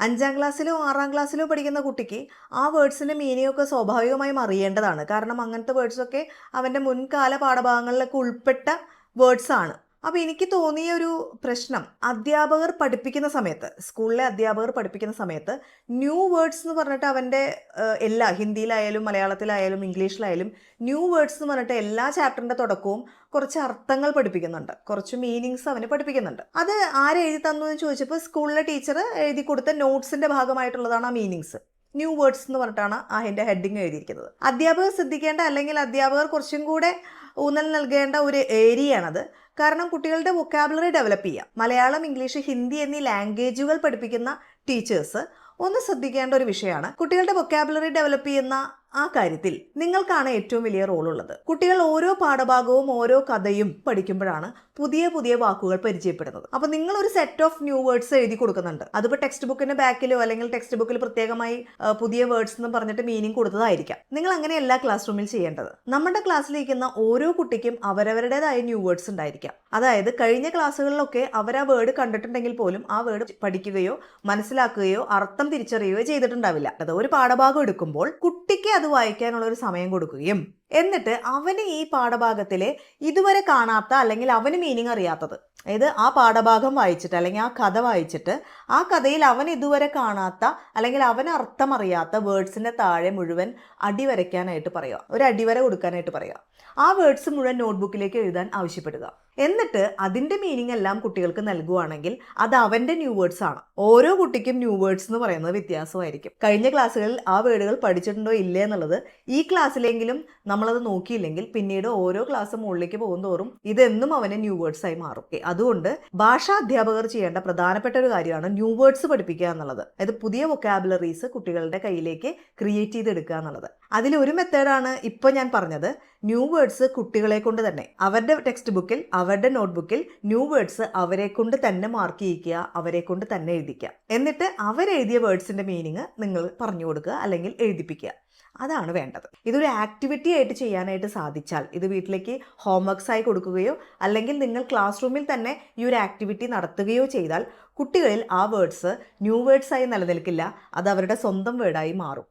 5ാം ക്ലാസ്സിലോ 6ാം ക്ലാസ്സിലോ പഠിക്കുന്ന കുട്ടിക്ക് ആ വേർഡ്സിൻ്റെ മീനിങ് ഒക്കെ സ്വാഭാവികമായും അറിയേണ്ടതാണ്. കാരണം അങ്ങനത്തെ വേർഡ്സൊക്കെ അവൻ്റെ മുൻകാല പാഠഭാഗങ്ങളിലൊക്കെ ഉൾപ്പെട്ട വേർഡ്സാണ്. അപ്പോൾ എനിക്ക് തോന്നിയ ഒരു പ്രശ്നം, അധ്യാപകർ പഠിപ്പിക്കുന്ന സമയത്ത്, സ്കൂളിലെ അധ്യാപകർ പഠിപ്പിക്കുന്ന സമയത്ത് ന്യൂ വേർഡ്സ് എന്ന് പറഞ്ഞിട്ട് അവൻ്റെ എല്ലാ ഹിന്ദിയിലായാലും മലയാളത്തിലായാലും ഇംഗ്ലീഷിലായാലും ന്യൂ വേർഡ്സ് എന്ന് പറഞ്ഞിട്ട് എല്ലാ ചാപ്റ്ററിൻ്റെ തുടക്കവും കുറച്ച് അർത്ഥങ്ങൾ പഠിപ്പിക്കുന്നുണ്ട്, കുറച്ച് മീനിങ്സ് അവന് പഠിപ്പിക്കുന്നുണ്ട്. അത് ആരെഴുതി തന്നു എന്ന് ചോദിച്ചപ്പോൾ സ്കൂളിലെ ടീച്ചർ എഴുതി കൊടുത്ത നോട്ട്സിൻ്റെ ഭാഗമായിട്ടുള്ളതാണ് ആ മീനിങ്സ്. ന്യൂ വേർഡ്സ് എന്ന് പറഞ്ഞിട്ടാണ് അതിൻ്റെ ഹെഡിങ് എഴുതിയിരിക്കുന്നത്. അധ്യാപകർ ശ്രദ്ധിക്കേണ്ട, അല്ലെങ്കിൽ അധ്യാപകർ കുറച്ചും കൂടെ ഊന്നൽ നൽകേണ്ട ഒരു ഏരിയയാണത്. കാരണം കുട്ടികളുടെ വൊക്കാബുലറി ഡെവലപ്പ് ചെയ്യുക. മലയാളം, ഇംഗ്ലീഷ്, ഹിന്ദി എന്നീ ലാംഗ്വേജുകൾ പഠിപ്പിക്കുന്ന ടീച്ചേഴ്സ് ഒന്ന് ശ്രദ്ധിക്കേണ്ട ഒരു വിഷയമാണ്. കുട്ടികളുടെ വൊക്കാബുലറി ഡെവലപ്പ് ചെയ്യുന്ന ആ കാര്യത്തിൽ നിങ്ങൾക്കാണ് ഏറ്റവും വലിയ റോളുള്ളത്. കുട്ടികൾ ഓരോ പാഠഭാഗവും ഓരോ കഥയും പഠിക്കുമ്പോഴാണ് പുതിയ പുതിയ വാക്കുകൾ പരിചയപ്പെടുന്നത്. അപ്പോൾ നിങ്ങൾ ഒരു സെറ്റ് ഓഫ് ന്യൂ വേർഡ്സ് എഴുതി കൊടുക്കുന്നുണ്ട്. അതിപ്പോൾ ടെക്സ്റ്റ് ബുക്കിന്റെ ബാക്കിലോ അല്ലെങ്കിൽ ടെക്സ്റ്റ് ബുക്കിൽ പ്രത്യേകമായി പുതിയ വേർഡ്സ് എന്ന് പറഞ്ഞിട്ട് മീനിങ് കൊടുത്തതായിരിക്കാം. നിങ്ങൾ അങ്ങനെയല്ല ക്ലാസ് റൂമിൽ ചെയ്യേണ്ടത്. നമ്മുടെ ക്ലാസ്സിലിരിക്കുന്ന ഓരോ കുട്ടിക്കും അവരവരുടേതായ ന്യൂ വേർഡ്സ് ഉണ്ടായിരിക്കാം. അതായത് കഴിഞ്ഞ ക്ലാസ്സുകളിലൊക്കെ അവർ ആ വേർഡ് കണ്ടിട്ടുണ്ടെങ്കിൽ പോലും ആ വേർഡ് പഠിക്കുകയോ മനസ്സിലാക്കുകയോ അർത്ഥം തിരിച്ചറിയുകയോ ചെയ്തിട്ടുണ്ടാവില്ല. അത് ഒരു പാഠഭാഗം എടുക്കുമ്പോൾ കുട്ടിക്ക് അത് വായിക്കാനുള്ള ഒരു സമയം കൊടുക്കുകയും എന്നിട്ട് അവന് ഈ പാഠഭാഗത്തിലെ ഇതുവരെ കാണാത്ത അല്ലെങ്കിൽ അവന് മീനിങ് അറിയാത്തത്, അതായത് ആ പാഠഭാഗം വായിച്ചിട്ട് അല്ലെങ്കിൽ ആ കഥ വായിച്ചിട്ട് ആ കഥയിൽ അവൻ ഇതുവരെ കാണാത്ത അല്ലെങ്കിൽ അവന് അർത്ഥം അറിയാത്ത വേർഡ്സിൻ്റെ താഴെ മുഴുവൻ അടിവരയ്ക്കാനായിട്ട് പറയുക, ഒരു അടിവര കൊടുക്കാനായിട്ട് പറയുക. ആ വേർഡ്സ് മുഴുവൻ നോട്ട്ബുക്കിലേക്ക് എഴുതാൻ ആവശ്യപ്പെടുക. എന്നിട്ട് അതിൻ്റെ മീനിങ് എല്ലാം കുട്ടികൾക്ക് നൽകുവാണെങ്കിൽ അത് അവൻ്റെ ന്യൂ വേർഡ്സ് ആണ്. ഓരോ കുട്ടിക്കും ന്യൂ വേർഡ്സ് എന്ന് പറയുന്നത് വ്യത്യാസമായിരിക്കും. കഴിഞ്ഞ ക്ലാസ്സുകളിൽ ആ വേർഡുകൾ പഠിച്ചിട്ടുണ്ടോ ഇല്ലേ എന്നുള്ളത് ഈ ക്ലാസ്സിലെങ്കിലും നമ്മളത് നോക്കിയില്ലെങ്കിൽ പിന്നീട് ഓരോ ക്ലാസ് മുകളിലേക്ക് പോകുന്തോറും ഇതെന്നും അവന് ന്യൂ വേർഡ്സ് ആയി മാറും. അതുകൊണ്ട് ഭാഷാ അധ്യാപകർ ചെയ്യേണ്ട പ്രധാനപ്പെട്ട ഒരു കാര്യമാണ് ന്യൂ വേർഡ്സ് പഠിപ്പിക്കുക എന്നുള്ളത്. അതായത് പുതിയ വൊക്കാബുലറീസ് കുട്ടികളുടെ കയ്യിലേക്ക് ക്രിയേറ്റ് ചെയ്തെടുക്കുക എന്നുള്ളത്. അതിലൊരു മെത്തേഡാണ് ഇപ്പോൾ ഞാൻ പറഞ്ഞത്. ന്യൂ വേർഡ്സ് കുട്ടികളെ കൊണ്ട് തന്നെ അവരുടെ ടെക്സ്റ്റ് ബുക്കിൽ, അവരുടെ നോട്ട്ബുക്കിൽ ന്യൂ വേർഡ്സ് അവരെ കൊണ്ട് തന്നെ മാർക്ക് ചെയ്യിക്കുക, അവരെ കൊണ്ട് തന്നെ എഴുതിക്കുക. എന്നിട്ട് അവരെഴുതിയ വേർഡ്സിൻ്റെ മീനിങ് നിങ്ങൾ പറഞ്ഞു കൊടുക്കുക അല്ലെങ്കിൽ എഴുതിപ്പിക്കുക. അതാണ് വേണ്ടത്. ഇതൊരു ആക്ടിവിറ്റി ആയിട്ട് ചെയ്യാനായിട്ട് സാധിച്ചാൽ, ഇത് വീട്ടിലേക്ക് ഹോംവർക്സ് ആയി കൊടുക്കുകയോ അല്ലെങ്കിൽ നിങ്ങൾ ക്ലാസ് റൂമിൽ തന്നെ ഈ ഒരു ആക്ടിവിറ്റി നടത്തുകയോ ചെയ്താൽ കുട്ടികളിൽ ആ വേർഡ്സ് ന്യൂ വേർഡ്സ് ആയി നിലനിൽക്കില്ല, അത് അവരുടെ സ്വന്തം വേർഡായി മാറും.